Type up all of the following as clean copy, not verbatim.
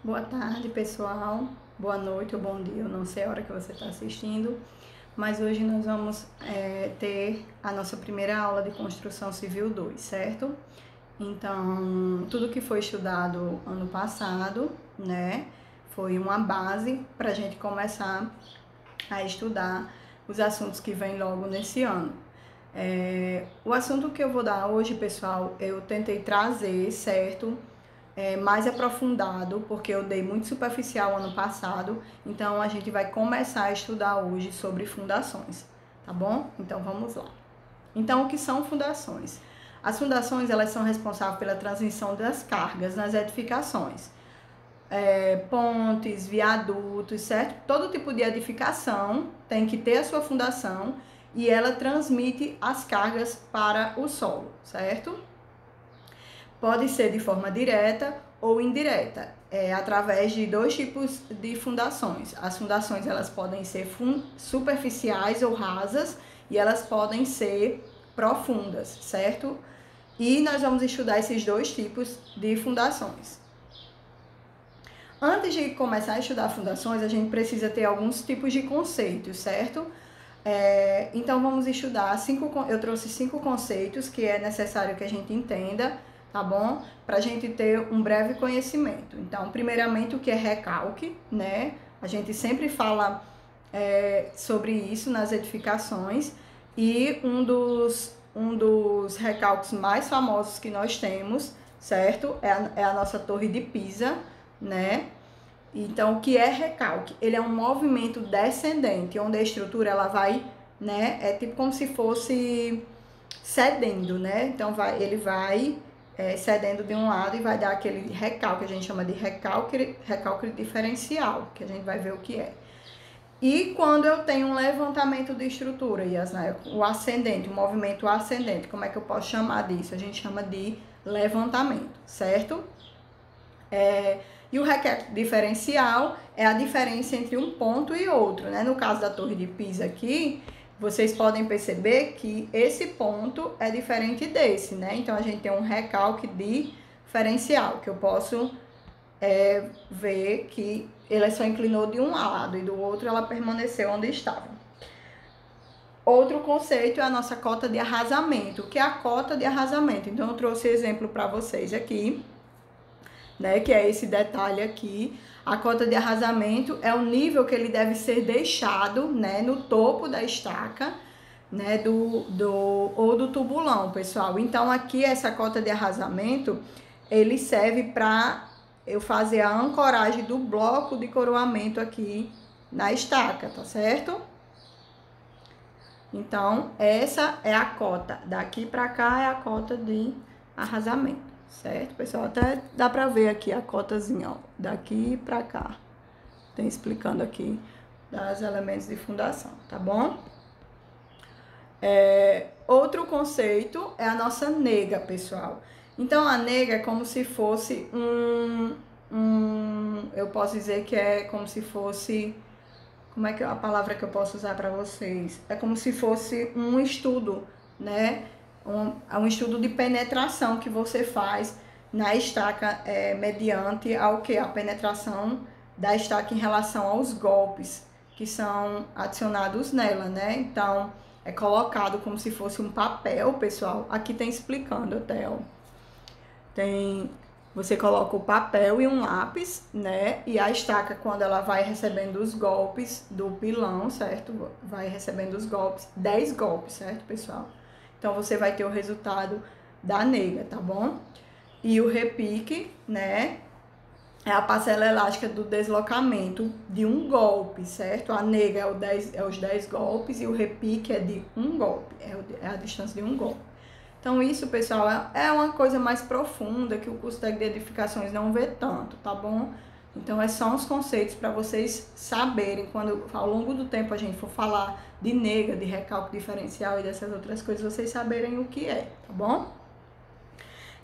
Boa tarde, pessoal. Boa noite ou bom dia, eu não sei a hora que você está assistindo, mas hoje nós vamos ter a nossa primeira aula de Construção Civil 2, certo? Então, tudo que foi estudado ano passado, né, foi uma base para a gente começar a estudar os assuntos que vêm logo nesse ano. O assunto que eu vou dar hoje, pessoal, eu tentei trazer, certo? Mais aprofundado, porque eu dei muito superficial ano passado, então a gente vai começar a estudar hoje sobre fundações, tá bom? Então vamos lá. Então, o que são fundações? As fundações, elas são responsáveis pela transmissão das cargas nas edificações. Pontes, viadutos, certo? Todo tipo de edificação tem que ter a sua fundação e ela transmite as cargas para o solo, certo? Pode ser de forma direta ou indireta, através de dois tipos de fundações. As fundações, elas podem ser superficiais ou rasas e elas podem ser profundas, certo? E nós vamos estudar esses dois tipos de fundações. Antes de começar a estudar fundações, a gente precisa ter alguns tipos de conceitos, certo? Então vamos estudar eu trouxe 5 conceitos que é necessário que a gente entenda, tá bom? Para a gente ter um breve conhecimento. Então, primeiramente, o que é recalque, né? A gente sempre fala sobre isso nas edificações e um dos recalques mais famosos que nós temos, certo? É a nossa Torre de Pisa, né? Então, o que é recalque? Ele é um movimento descendente, onde a estrutura ela vai, né? É tipo como se fosse cedendo, né? Então, ele vai cedendo de um lado e vai dar aquele recalque, a gente chama de recalque diferencial, que a gente vai ver o que é. E quando eu tenho um levantamento de estrutura, Yasna, o ascendente, o movimento ascendente, como é que eu posso chamar disso? A gente chama de levantamento, certo? E o recalque diferencial é a diferença entre um ponto e outro, né? No caso da Torre de Pisa aqui, vocês podem perceber que esse ponto é diferente desse, né? Então, a gente tem um recalque diferencial, que eu posso ver que ele só inclinou de um lado e do outro ela permaneceu onde estava. Outro conceito é a nossa cota de arrasamento. O que é a cota de arrasamento? Então, eu trouxe exemplo para vocês aqui, né? Que é esse detalhe aqui. A cota de arrasamento é o nível que ele deve ser deixado, né, no topo da estaca, né, ou do tubulão, pessoal. Então, aqui essa cota de arrasamento, ele serve para eu fazer a ancoragem do bloco de coroamento aqui na estaca, tá certo? Então, essa é a cota. Daqui para cá é a cota de arrasamento, certo, pessoal? Até dá para ver aqui a cotazinha, ó, daqui para cá. Tem explicando aqui dos elementos de fundação, tá bom? Outro conceito é a nossa nega, pessoal. Então, a nega é como se fosse eu posso dizer que é como se fosse, como é que é a palavra que eu posso usar para vocês? É como se fosse um estudo, né? Um estudo de penetração que você faz na estaca mediante ao que? A penetração da estaca em relação aos golpes que são adicionados nela, né? Então, é colocado como se fosse um papel, pessoal. Aqui tem explicando até, ó. Você coloca o papel e um lápis, né? E a estaca, quando ela vai recebendo os golpes do pilão, certo? Vai recebendo os golpes, 10 golpes, certo, pessoal? Então, você vai ter o resultado da nega, tá bom? E o repique, né? É a parcela elástica do deslocamento de um golpe, certo? A nega é os 10 golpes e o repique é de um golpe, é a distância de um golpe. Então, isso, pessoal, é uma coisa mais profunda que o curso de edificações não vê tanto, tá bom? Então, é só uns conceitos para vocês saberem, quando ao longo do tempo a gente for falar de nega, de recalque diferencial e dessas outras coisas, vocês saberem o que é, tá bom?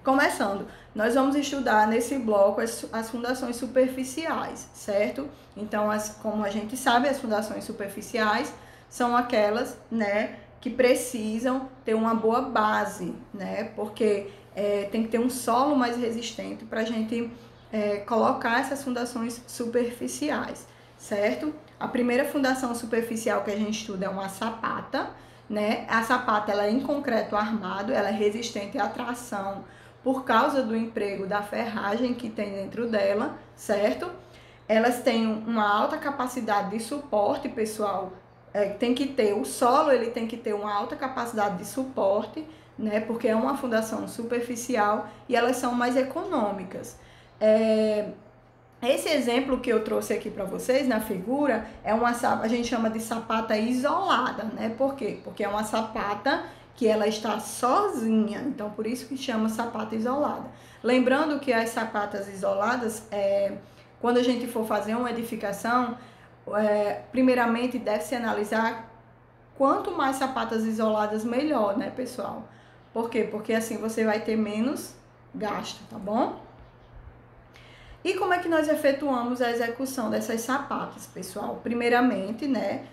Começando, nós vamos estudar nesse bloco as fundações superficiais, certo? Então, como a gente sabe, as fundações superficiais são aquelas, né, que precisam ter uma boa base, né? Porque tem que ter um solo mais resistente para a gente colocar essas fundações superficiais, certo? A primeira fundação superficial que a gente estuda é uma sapata, né? A sapata, ela é em concreto armado, ela é resistente à tração por causa do emprego da ferragem que tem dentro dela, certo? Elas têm uma alta capacidade de suporte, pessoal. Tem que ter, o solo ele tem que ter uma alta capacidade de suporte, né? Porque é uma fundação superficial e elas são mais econômicas. Esse exemplo que eu trouxe aqui para vocês na figura é a gente chama de sapata isolada, né? Por quê? Porque é uma sapata que ela está sozinha, então por isso que chama sapata isolada. Lembrando que as sapatas isoladas, quando a gente for fazer uma edificação, primeiramente deve-se analisar quanto mais sapatas isoladas, melhor, né, pessoal? Por quê? Porque assim você vai ter menos gasto, tá bom? E como é que nós efetuamos a execução dessas sapatas, pessoal? Primeiramente, né,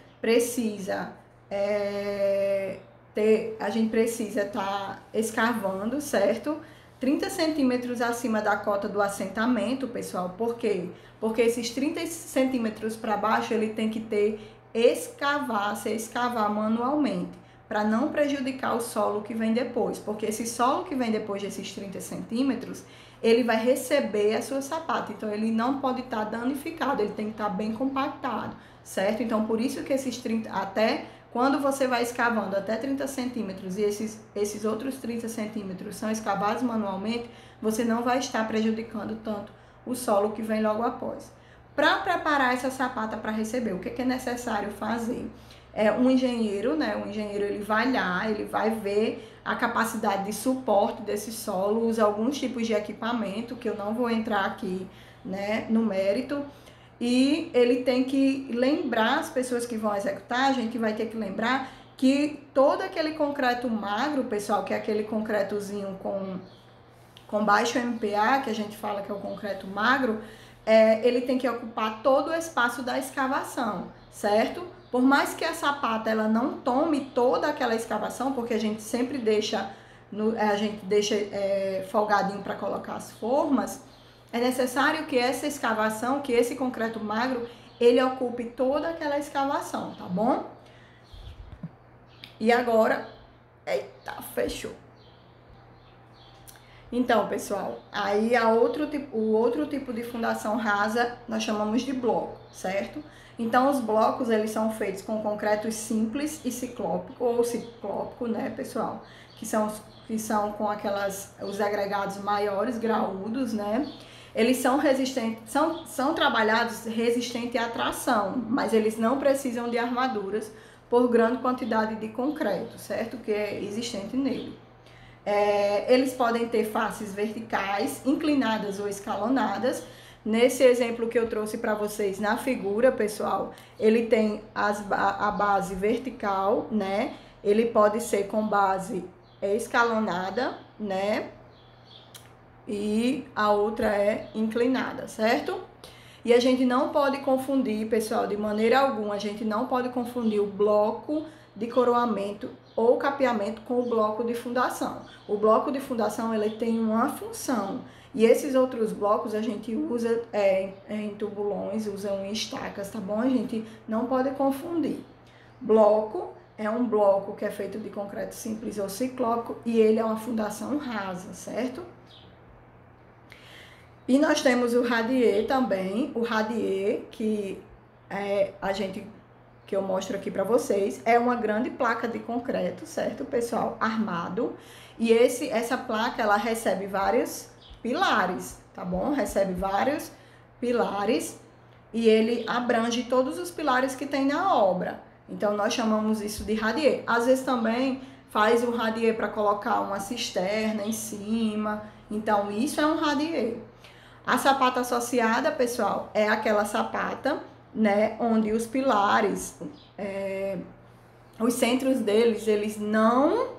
a gente precisa estar escavando, certo? 30 centímetros acima da cota do assentamento, pessoal. Por quê? Porque esses 30 centímetros para baixo, ele tem que ser escavar manualmente, para não prejudicar o solo que vem depois. Porque esse solo que vem depois desses 30 centímetros, ele vai receber a sua sapata. Então, ele não pode estar danificado, ele tem que estar bem compactado, certo? Então, por isso que esses 30, até quando você vai escavando até 30 centímetros e esses outros 30 centímetros são escavados manualmente, você não vai estar prejudicando tanto o solo que vem logo após. Para preparar essa sapata para receber, o que é necessário fazer? Um engenheiro, né? Um engenheiro, ele vai lá, ele vai ver a capacidade de suporte desse solo, usa alguns tipos de equipamento, que eu não vou entrar aqui, né, no mérito, e ele tem que lembrar, as pessoas que vão executar, a gente vai ter que lembrar que todo aquele concreto magro, pessoal, que é aquele concretozinho com baixo MPa, que a gente fala que é o concreto magro, ele tem que ocupar todo o espaço da escavação, certo? Por mais que a sapata ela não tome toda aquela escavação, porque a gente sempre deixa folgadinho para colocar as formas, é necessário que essa escavação, que esse concreto magro, ele ocupe toda aquela escavação, tá bom? E agora, eita, fechou. Então, pessoal, aí o outro tipo de fundação rasa nós chamamos de bloco, certo? Então, os blocos, eles são feitos com concreto simples e ciclópico, né, pessoal? Que são com os agregados maiores, graúdos, né? Eles são resistentes, são trabalhados resistente à tração, mas eles não precisam de armaduras por grande quantidade de concreto, certo? Que é existente nele. Eles podem ter faces verticais, inclinadas ou escalonadas. Nesse exemplo que eu trouxe para vocês na figura, pessoal, ele tem a base vertical, né? Ele pode ser com base escalonada, né? E a outra é inclinada, certo? E a gente não pode confundir, pessoal, de maneira alguma, a gente não pode confundir o bloco de coroamento ou capeamento com o bloco de fundação. O bloco de fundação, ele tem uma função. E esses outros blocos a gente usa em tubulões, usam em estacas, tá bom? A gente não pode confundir. Bloco é um bloco que é feito de concreto simples ou ciclópico e ele é uma fundação rasa, certo? E nós temos o radier também, o radier que eu mostro aqui para vocês, é uma grande placa de concreto, certo, pessoal? Armado. E essa placa, ela recebe vários pilares, tá bom? Recebe vários pilares e ele abrange todos os pilares que tem na obra. Então, nós chamamos isso de radier. Às vezes também faz o radier para colocar uma cisterna em cima. Então, isso é um radier. A sapata associada, pessoal, é aquela sapata, né, onde os pilares, os centros deles, eles não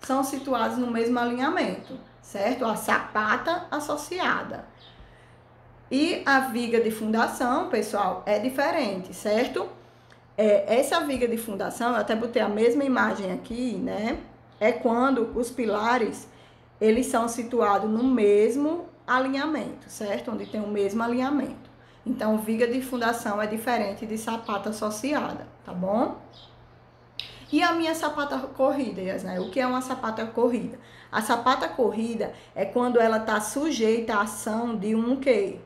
são situados no mesmo alinhamento, certo? A sapata associada. E a viga de fundação, pessoal, é diferente, certo? Essa viga de fundação, eu até botei a mesma imagem aqui, né? É quando os pilares, eles são situados no mesmo alinhamento, certo? Onde tem o mesmo alinhamento. Então, viga de fundação é diferente de sapata associada, tá bom? E a minha sapata corrida, Yasna? O que é uma sapata corrida? A sapata corrida é quando ela está sujeita à ação de um quê?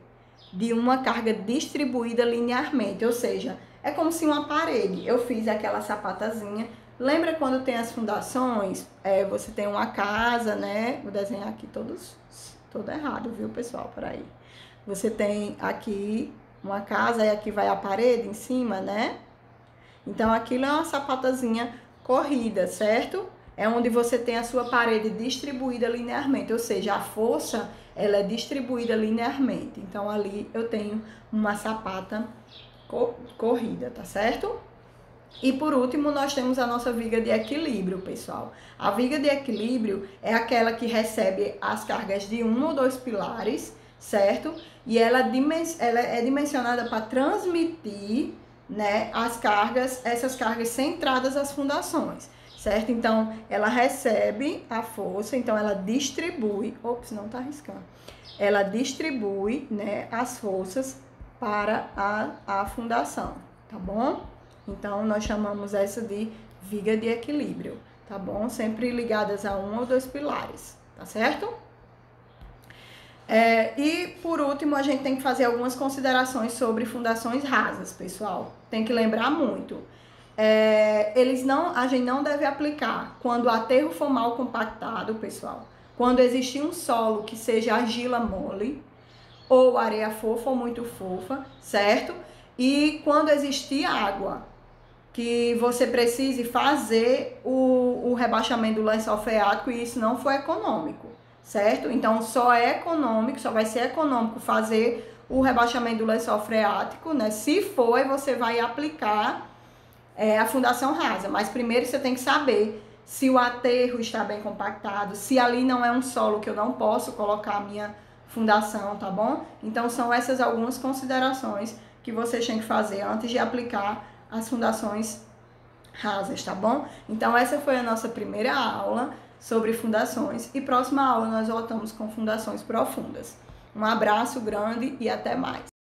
De uma carga distribuída linearmente, ou seja, é como se uma parede. Eu fiz aquela sapatazinha. Lembra quando tem as fundações? Você tem uma casa, né? Vou desenhar aqui todo errado, viu, pessoal? Peraí. Você tem aqui uma casa e aqui vai a parede em cima, né? Então, aquilo é uma sapatazinha corrida, certo? É onde você tem a sua parede distribuída linearmente, ou seja, a força, ela é distribuída linearmente. Então, ali eu tenho uma sapata corrida, tá certo? E por último, nós temos a nossa viga de equilíbrio, pessoal. A viga de equilíbrio é aquela que recebe as cargas de um ou dois pilares, certo? E ela é dimensionada para transmitir, né, essas cargas centradas às fundações, certo? Então, ela recebe a força, então ela distribui, não tá arriscando. Ela distribui, né, as forças para a fundação, tá bom? Então, nós chamamos essa de viga de equilíbrio, tá bom? Sempre ligadas a um ou dois pilares, tá certo? E, por último, a gente tem que fazer algumas considerações sobre fundações rasas, pessoal. Tem que lembrar muito. A gente não deve aplicar quando o aterro for mal compactado, pessoal. Quando existir um solo que seja argila mole ou areia fofa ou muito fofa, certo? E quando existir água, que você precise fazer o rebaixamento do lençol freático e isso não for econômico, certo? Então, só vai ser econômico fazer o rebaixamento do lençol freático, né? Se for, aí você vai aplicar a fundação rasa. Mas primeiro você tem que saber se o aterro está bem compactado, se ali não é um solo que eu não posso colocar a minha fundação, tá bom? Então, são essas algumas considerações que vocês têm que fazer antes de aplicar as fundações rasas, tá bom? Então, essa foi a nossa primeira aula sobre fundações e próxima aula nós voltamos com fundações profundas. Um abraço grande e até mais!